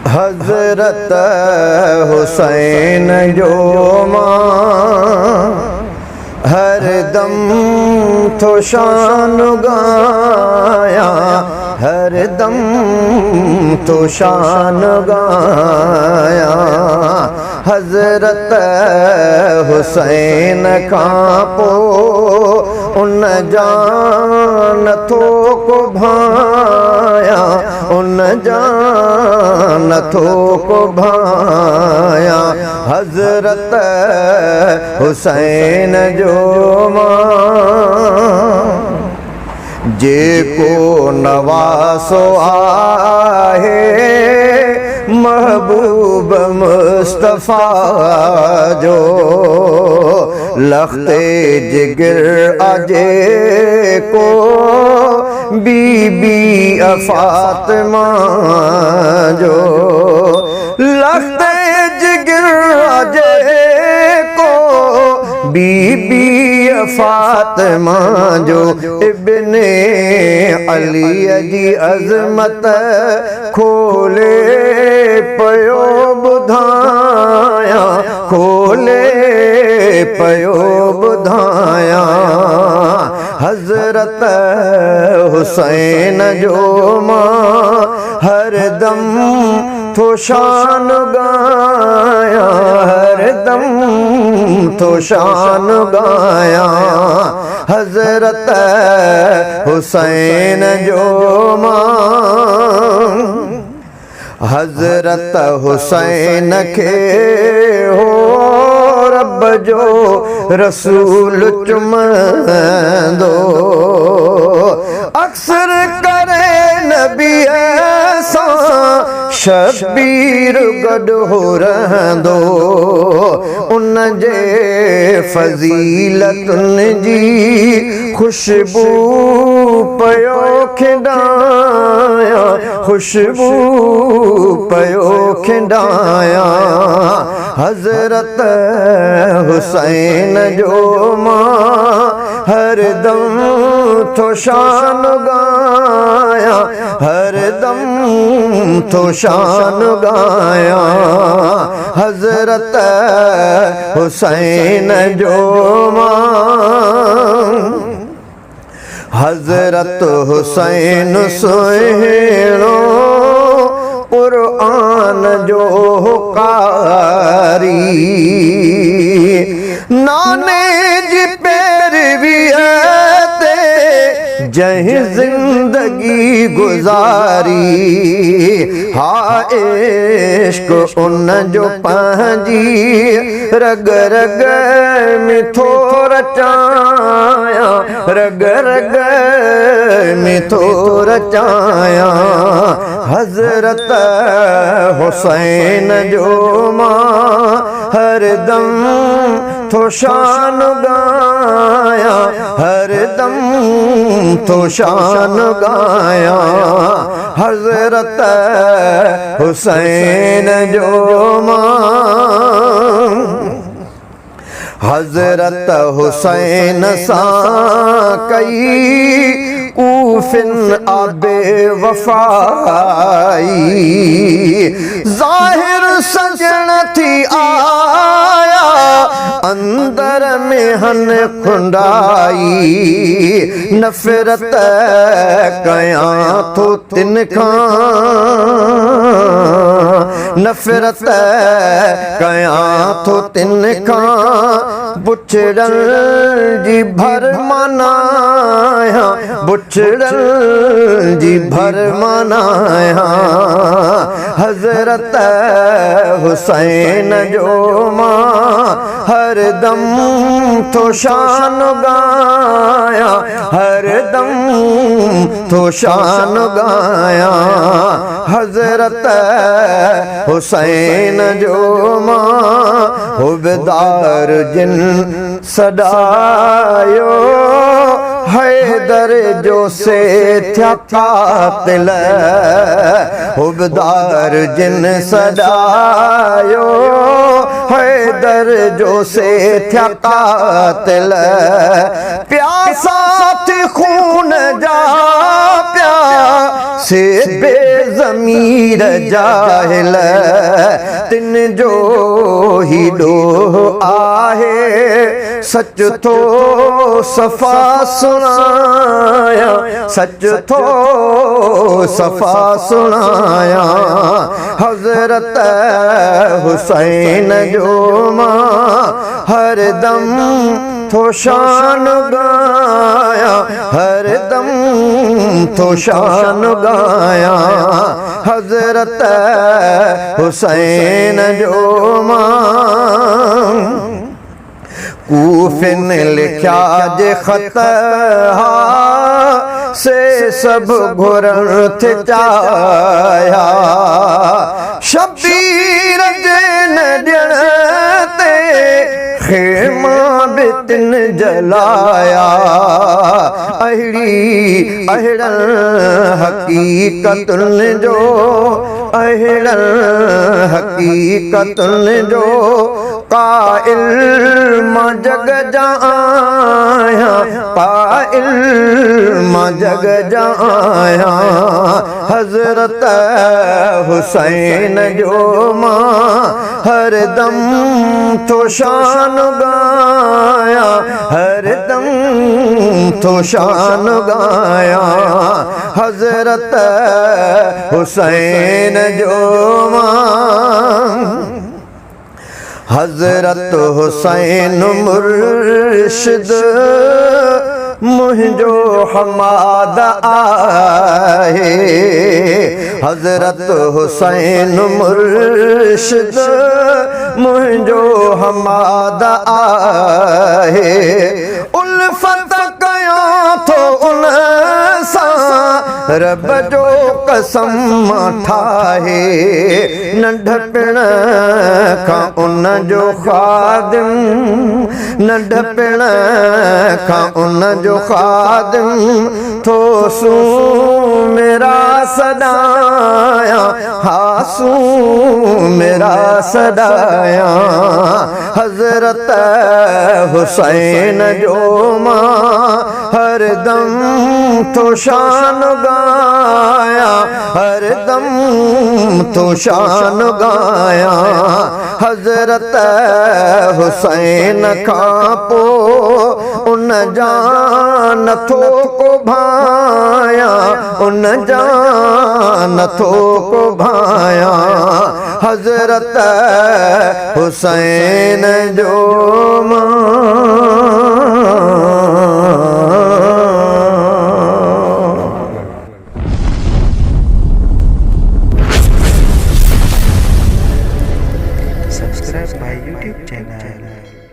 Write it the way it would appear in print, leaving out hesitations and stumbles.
हज़रत हुसैन जो मां हर दम थो शान गाया, हर दम तो शान गाया। हज़रत हुसैन खां पोइ उन जान थो को भाया, उन जान थो को भाया। हज़रत हुसैन जो मां जेको नवासो आहे महबूब मुस्तफ़ा जो, लख़्ते जिगर अजे को बीबी फ़ातिमा जो, लख़्ते जिगर अजे को बीबी फ़ातिमा जो। इब्ने अली जी अज़मत खोले पयो ॿुधाया, खोले पयो ॿुधाया। हज़रत हुसैन जो मां हर दम थो शान गाया, हर दम थो शान गाया। हज़रत हुसैन जो मां हज़रत हुसैन खे हो रब जो रसूल चुमंदो, अक्सर करे नबी सां शबीर गॾु हो रहंदो। उन जे फ़ज़ीलतुनि जी ख़ुशबू पयो खिंडाया, ख़ुशबू पयो खिंडाया। हज़रत हुसैन जो मां हर दम थो शान गाया, हर दम थो शान गाया। हज़रत हुसैन जो मां हज़रत हुसैन सुहिणो क़ुरआन जो कारी, नाने जी पैरवीअ ते जंहिं ज़िंदगी गुज़ारी। हा इश्क़ उन जो पंहिंजी रग रग में थो रचाया, रग रग में थो रचाया। हज़रत हुसैन जो मां हर दम थो शान गाया, हर दम थो शान गाया। हज़रत हुसैन जो मां हज़रत हुसैन सां कई कूफिन आबे वफ़ाई, ज़ाहिर सजण थी आया अंदर में हन खुंडाई। नफ़रत कयां थो तिन खां, नफ़रत कयां थो तिन खां, बुछड़न जी भर मनाया, बुछड़न जी भर मनाया। हज़रत हुसैन जो मां हर दम थो शान गाया, हर दम थो शान गाया। हज़रत हुसैन जो मां हुबदार जिन सदायो, हैदर जो से थिया कातिल। हुबदार जिन सदायो हैदर जो से थया कातिल प्यासा थी खून जा प्या से बेज़मीर जाहिल तिन जो ही डोह आहे सच थो सफ़ा सुनाया सच थो सफ़ा सुनाया हज़रत हुसैन जो मां हर दम थो शान गाया हर दम थो शान गाया हज़रत हुसैन जो मां कूफिन लिखा जे ख़त से सब घुरण थे चाया शबीर जन ॾियण ते खेमा बितिन जलाया अहिड़न हकीकतुन जो अहिड़न हकीकतुन जो काइल मां जग जा आया काइल मां जग जा आया हज़रत हुसैन जो मां हर दम थो शान गाया हर दम थो शान गाया हज़रत हुसैन जो मां हज़रत हुसैन मुर्शिद मुझो हमाद आहे हज़रत हुसैन मुर्शिद मुझो हमाद आहे उल्फत कया थो उन सां रब जो कसम ठाहे नंढपिण खां उन जो ख़ादिम नंढपिण खां उन जो ख़ादिम थो सू मेरा सदाया हासू मेरा सदाया हज़रत हुसैन जो मां हर दम थो शान गाया हर दम थो शान गाया हज़रत हुसैन खां पोइ उन जा नथो को भाया उन जा नथो को भाया हज़रत हुसैन जो मां Subscribe my YouTube channel.